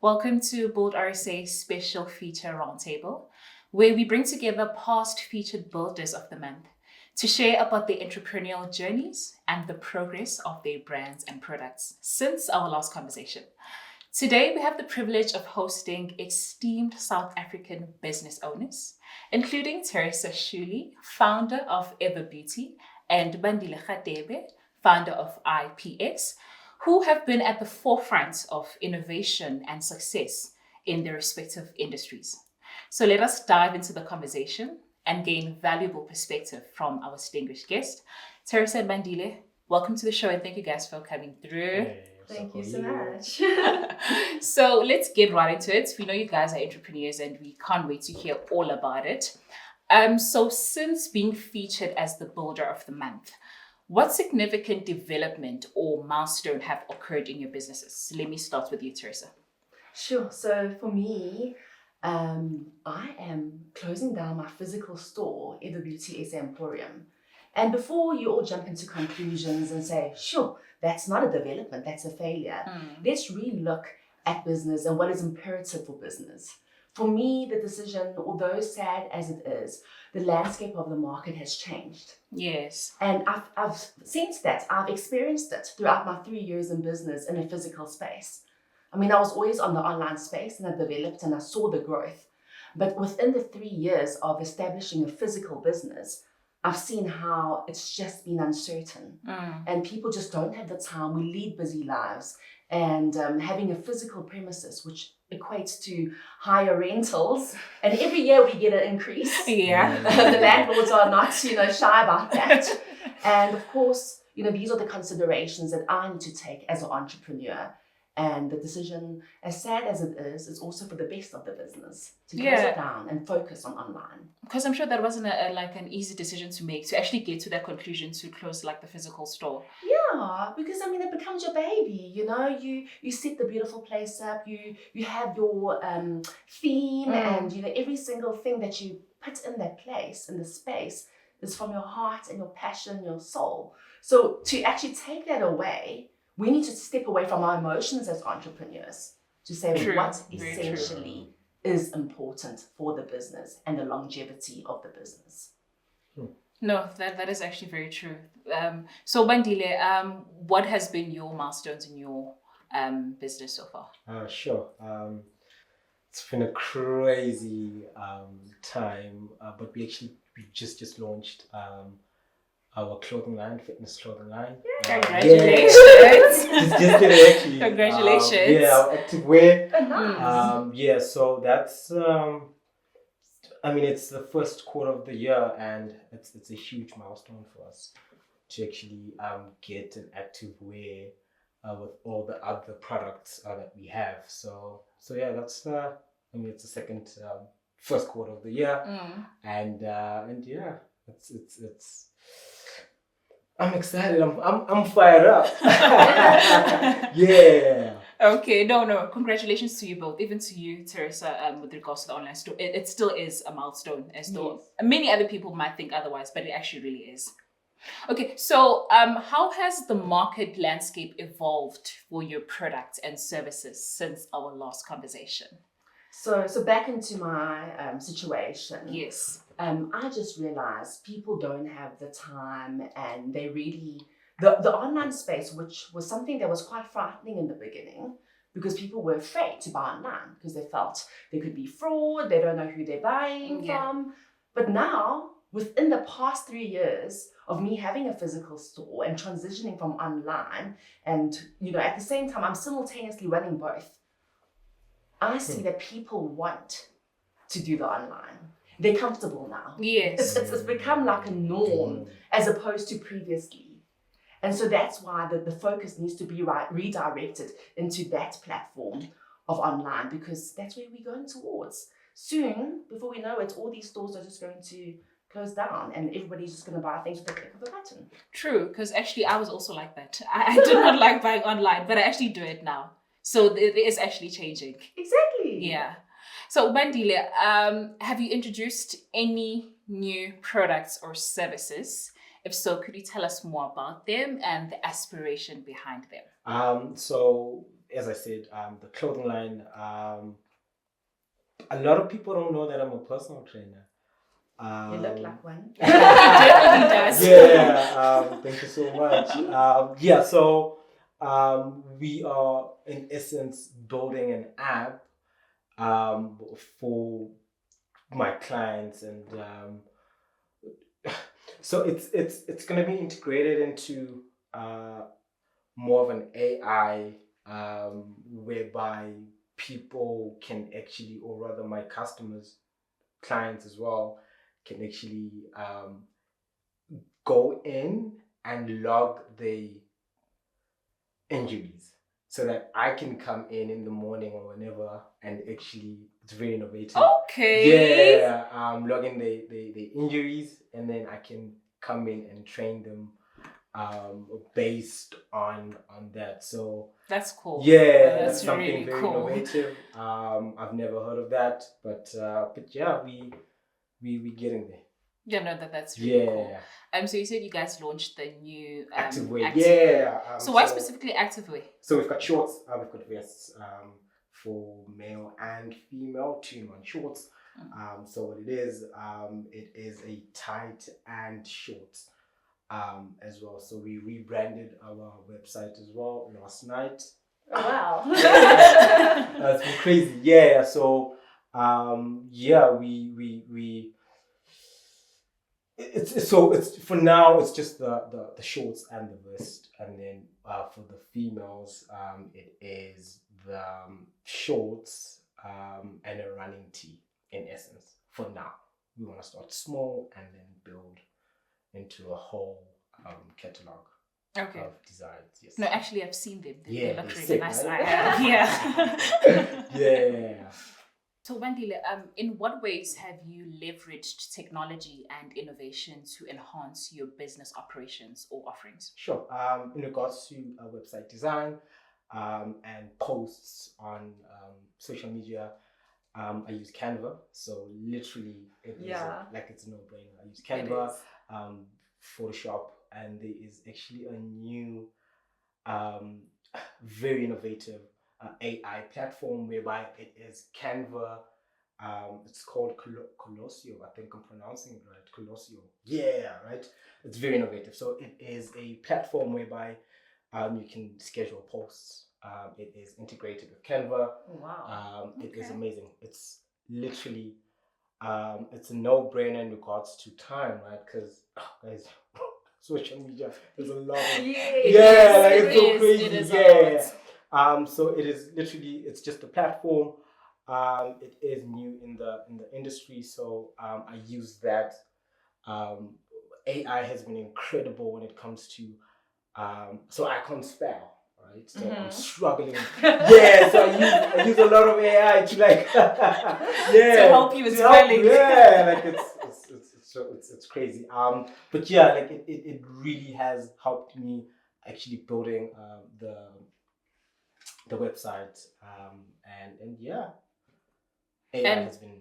Welcome to Build RSA's special feature Roundtable, where we bring together past featured builders of the month to share about their entrepreneurial journeys and the progress of their brands and products since our last conversation. Today, we have the privilege of hosting esteemed South African business owners, including Terisa Hsu-Lee, founder of Ever Beauty, and Bandile Radebe, founder of IPerformX, who have been at the forefront of innovation and success in their respective industries. So let us dive into the conversation and gain valuable perspective from our distinguished guest. Terisa and Bandile, welcome to the show and thank you guys for coming through. Hey, Thank you so much. So let's get right into it. We know you guys are entrepreneurs and we can't wait to hear all about it. So since being featured as the builder of the month, what significant development or milestone have occurred in your businesses? Let me start with you, Terisa. Sure. So for me, I am closing down my physical store, Ever Beauty SA Emporium. And before you all jump into conclusions and say, sure, that's not a development, that's a failure, let's really look at business and what is imperative for business. For me, the decision, although sad as it is, the landscape of the market has changed. Yes. And I've sensed that. I've experienced it throughout my 3 years in business in a physical space. I mean, I was always on the online space and I developed and I saw the growth. But within the 3 years of establishing a physical business, I've seen how it's just been uncertain and people just don't have the time. We lead busy lives and having a physical premises, which equates to higher rentals. And every year we get an increase. Yeah. The landlords are not, shy about that. And of course, these are the considerations that I need to take as an entrepreneur. And the decision, as sad as it is also for the best of the business to close it down and focus on online. Because I'm sure that wasn't an easy decision to make, to actually get to that conclusion to close the physical store. Yeah, because it becomes your baby. You set the beautiful place up. You have your theme, and every single thing that you put in that place, in the space, is from your heart and your passion, your soul. So to actually take that away, we need to step away from our emotions as entrepreneurs to say what essentially is important for the business and the longevity of the business. No, that is actually very true. So Bandile, what has been your milestones in your business so far? Sure. It's been a crazy time, but we just launched our clothing line, fitness clothing line. Congratulations! Just did it actually. Congratulations! Our active wear. Nice. So that's. It's the first quarter of the year, and it's a huge milestone for us to actually get an active wear with all the other products that we have. So yeah, that's it's the first quarter of the year, and yeah, it's. I'm excited. I'm fired up. Yeah. Okay, no. Congratulations to you both, even to you, Terisa, with regards to the online store. It still is a milestone, as though many other people might think otherwise, but it actually really is. Okay, so how has the market landscape evolved for your products and services since our last conversation? So back into my situation. Yes. I just realized people don't have the time, and they really the online space, which was something that was quite frightening in the beginning because people were afraid to buy online because they felt there could be fraud, they don't know who they're buying from. But now, within the past 3 years of me having a physical store and transitioning from online, and at the same time I'm simultaneously running both, I see that people want to do the online. They're comfortable now. Yes. It's become like a norm as opposed to previously. And so that's why the focus needs to be redirected into that platform of online, because that's where we're going towards. Soon, before we know it, all these stores are just going to close down and everybody's just going to buy things with the click of a button. True, because actually I was also like that. I did not like buying online, but I actually do it now. So it is actually changing. Exactly. Yeah. So Bandile, have you introduced any new products or services? If so, could you tell us more about them and the aspiration behind them? So as I said, the clothing line. A lot of people don't know that I'm a personal trainer. You look like one. Definitely does. Yeah, thank you so much. Yeah, so we are in essence building an app for my clients, and so it's going to be integrated into more of an AI, whereby people can actually, or rather my customers, clients as well, can actually go in and log the injuries, so that I can come in the morning or whenever, and actually it's very innovative. Okay. Yeah, log in the injuries, and then I can come in and train them based on that. So That's cool. yeah, That's that's something really very cool. innovative. I've never heard of that, but yeah, we getting there. Yeah, no, that's really cool. Yeah. So you said you guys launched the new Active Way. Active. Yeah. So why specifically Active Way? So we've got shorts, we've got vests for male and female, 2-in-1 shorts. So what it is a tight and short as well. So we rebranded our website as well last night. Oh, wow. That's been crazy. Yeah. So yeah, we it's for now it's just the shorts and the vest, and then for the females it is the shorts and a running tee. In essence, for now we want to start small and then build into a whole catalog of designs. Yes. No, actually I've seen them. They look really sick, nice. right? I have. Yeah. Yeah. So Bandile, in what ways have you leveraged technology and innovation to enhance your business operations or offerings? Sure. In regards to website design and posts on social media, I use Canva. So literally, it's a no-brainer. I use Canva, Photoshop, and there is actually a new, very innovative AI platform whereby it is Canva. It's called Colossio. I think I'm pronouncing it right. Colossio. Yeah, right. It's very innovative. So it is a platform whereby you can schedule posts. It is integrated with Canva. Wow. It is amazing. It's literally it's a no-brainer in regards to time, right? Because guys, social media, there's a lot of it's so crazy. It is so it is literally, it's just a platform. It is new in the industry, so I use that. AI has been incredible when it comes to so I can't spell, right? So I'm struggling. Yeah, so I use a lot of AI to like to help you with spelling. Yeah, like it's crazy. But yeah, like it really has helped me actually building the website. And yeah. AI has been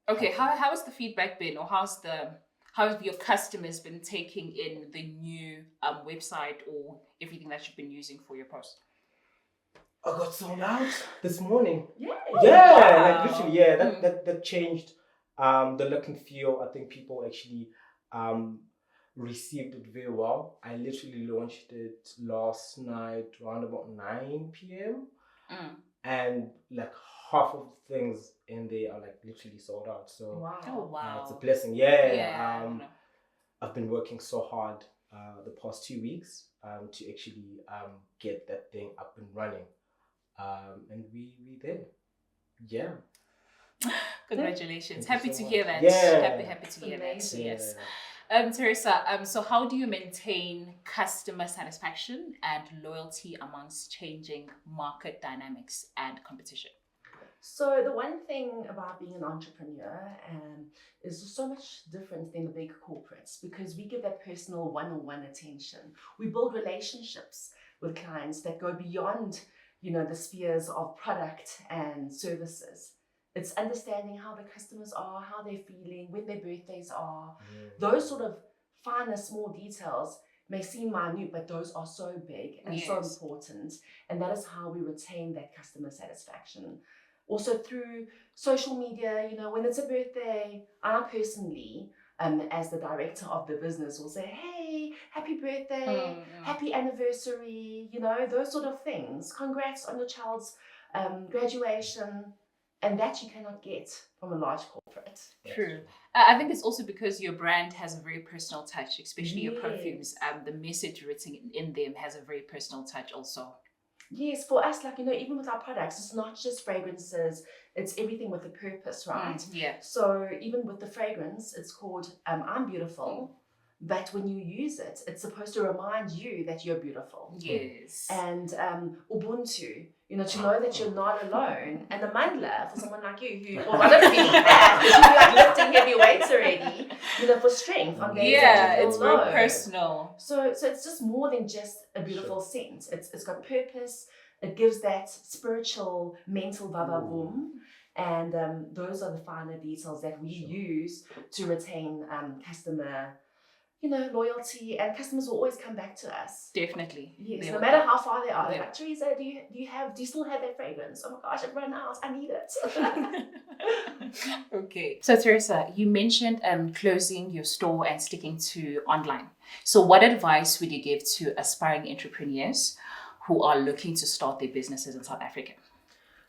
Okay, how has the feedback been, or how have your customers been taking in the new website or everything that you've been using for your post? I got sold out this morning. Yeah. Like literally, that changed the look and feel. I think people actually received it very well. I literally launched it last night around about 9 p.m. And like half of the things in there are like literally sold out. So wow. It's a blessing. I've been working so hard the past 2 weeks to actually get that thing up and running. And we there. Yeah. Congratulations. Thank Happy you to so hear much. that. Happy to hear that. Amazing. Yes. Terisa, so how do you maintain customer satisfaction and loyalty amongst changing market dynamics and competition? So the one thing about being an entrepreneur is there's so much different than the big corporates, because we give that personal one-on-one attention. We build relationships with clients that go beyond, the spheres of product and services. It's understanding how the customers are, how they're feeling, when their birthdays are. Those sort of finer, small details may seem minute, but those are so big and so Yes. important. And that is how we retain that customer satisfaction. Also through social media, when it's a birthday, I personally, as the director of the business, will say, hey, happy birthday, happy anniversary, those sort of things. Congrats on your child's graduation. And that you cannot get from a large corporate. True. I think it's also because your brand has a very personal touch, especially your perfumes. The message written in them has a very personal touch also. Yes, for us, even with our products, it's not just fragrances, it's everything with a purpose, right? Yeah. So even with the fragrance, it's called I'm Beautiful. But when you use it, it's supposed to remind you that you're beautiful. Yes. And Ubuntu, to know that you're not alone. And the mandala for someone like you who, I don't really have, because you're lifting heavy weights already, for strength on days that you feel it's low. very personal. So it's just more than just a beautiful scent. It's got purpose. It gives that spiritual, mental boom. And those are the finer details that we use to retain customer loyalty, and customers will always come back to us. Definitely. Yes, no matter how far they are. They're like, Terisa, do you still have that fragrance? Oh my gosh, I've run out. I need it. Okay. So Terisa, you mentioned closing your store and sticking to online. So what advice would you give to aspiring entrepreneurs who are looking to start their businesses in South Africa?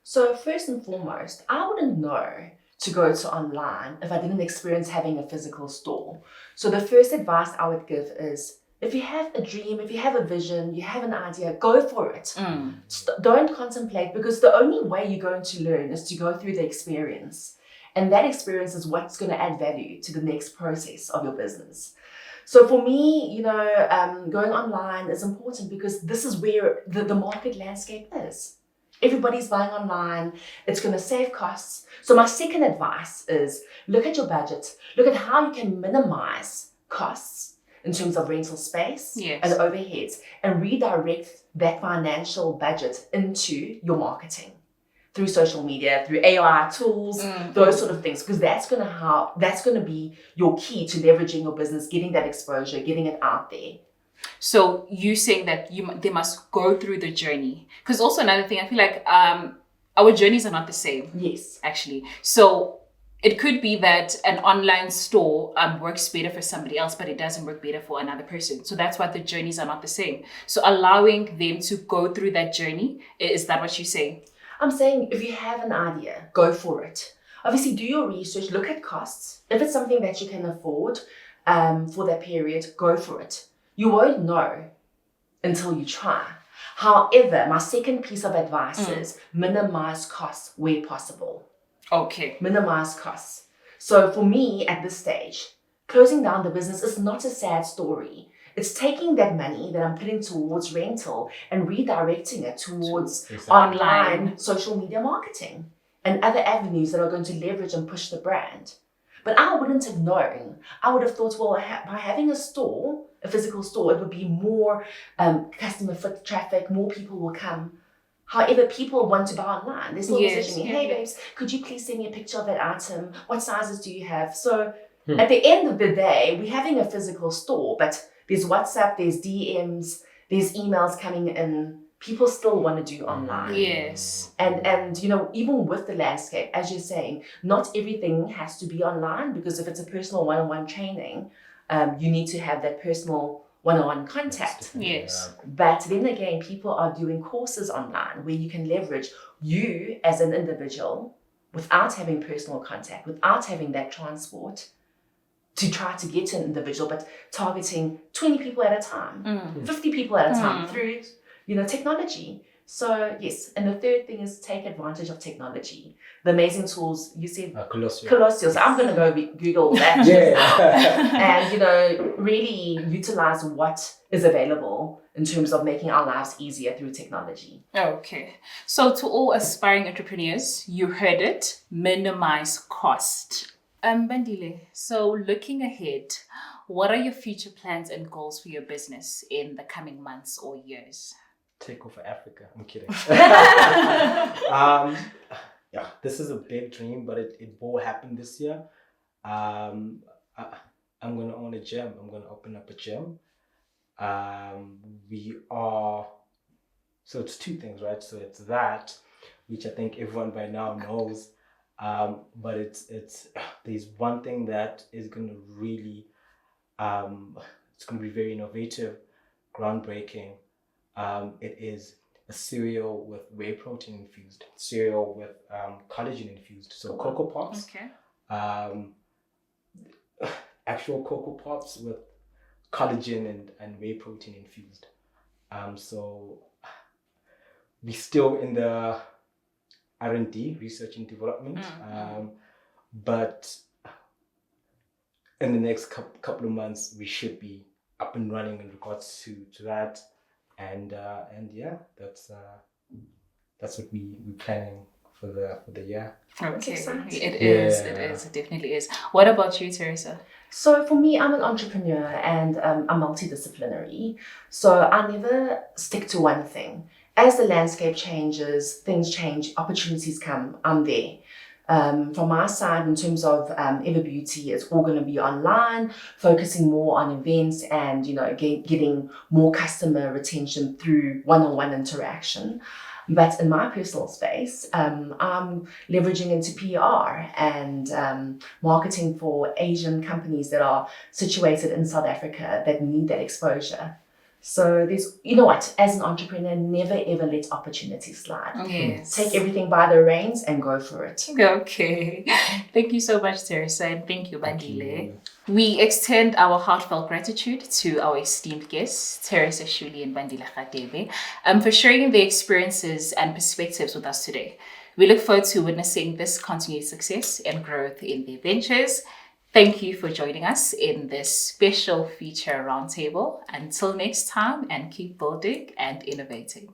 So first and foremost, I wouldn't know to go to online if I didn't experience having a physical store. So the first advice I would give is, if you have a dream, if you have a vision, you have an idea, go for it. Don't contemplate, because the only way you're going to learn is to go through the experience. And that experience is what's going to add value to the next process of your business. So for me, going online is important because this is where the market landscape is. Everybody's buying online. It's going to save costs. So my second advice is, look at your budget. Look at how you can minimize costs in terms of rental space and overheads, and redirect that financial budget into your marketing through social media, through AI tools, those sort of things, because that's going to be your key to leveraging your business, getting that exposure, getting it out there. So you saying that they must go through the journey, because also another thing, I feel like our journeys are not the same. Yes, actually. So it could be that an online store works better for somebody else, but it doesn't work better for another person. So that's why the journeys are not the same. So allowing them to go through that journey, is that what you're saying? I'm saying, if you have an idea, go for it. Obviously, do your research, look at costs. If it's something that you can afford for that period, go for it. You won't know until you try. However, my second piece of advice is minimize costs where possible. Okay. Minimize costs. So for me at this stage, closing down the business is not a sad story. It's taking that money that I'm putting towards rental and redirecting it towards online social media marketing and other avenues that are going to leverage and push the brand. But I wouldn't have known. I would have thought, well, by having a physical store, it would be more customer foot traffic, more people will come. However, people want to buy online. They're still messaging me, hey babes, could you please send me a picture of that item? What sizes do you have? So at the end of the day, we're having a physical store, but there's WhatsApp, there's DMs, there's emails coming in. People still want to do online. Yes. And even with the landscape, as you're saying, not everything has to be online, because if it's a personal one-on-one training, you need to have that personal one-on-one contact. Yes. But then again, people are doing courses online where you can leverage you as an individual without having personal contact, without having that transport, to try to get to an individual, but targeting 20 people at a time, 50 people at a time through technology. So yes, and the third thing is take advantage of technology. The amazing tools, you said Colossal. So I'm going to go Google that. And really utilize what is available in terms of making our lives easier through technology. Okay. So to all aspiring entrepreneurs, you heard it, minimize cost. Bandile, so looking ahead, what are your future plans and goals for your business in the coming months or years? Take over Africa. I'm kidding. This is a big dream, but it will happen this year. I'm going to own a gym. I'm going to open up a gym. We are, so it's two things, right? So it's that, which I think everyone by now knows. But it's there's one thing that is going to really, it's going to be very innovative, groundbreaking. It is a cereal with whey protein infused, cereal with collagen infused. So Cocoa Pops, Okay. actual Cocoa Pops with collagen and whey protein infused. So we're still in the R&D, research and development, but in the next couple of months we should be up and running in regards to that, and yeah, that's what we're planning for the year. Okay. exciting. It is. Yeah. It definitely is. What about you, Terisa? So for me, I'm an entrepreneur and I'm multidisciplinary. So I never stick to one thing. As the landscape changes, things change, opportunities come, I'm there. From my side, in terms of Ever Beauty, it's all going to be online, focusing more on events and, getting more customer retention through one-on-one interaction. But in my personal space, I'm leveraging into PR and marketing for Asian companies that are situated in South Africa that need that exposure. So there's, as an entrepreneur, never ever let opportunities slide. Yes. Take everything by the reins and go for it. Okay. Thank you so much, Terisa, and thank you, Thank Bandile. you. We extend our heartfelt gratitude to our esteemed guests, Terisa Hsu-Lee and Bandile Radebe, for sharing their experiences and perspectives with us today. We look forward to witnessing this continued success and growth in their ventures. Thank you for joining us in this special feature roundtable. Until next time, and keep building and innovating.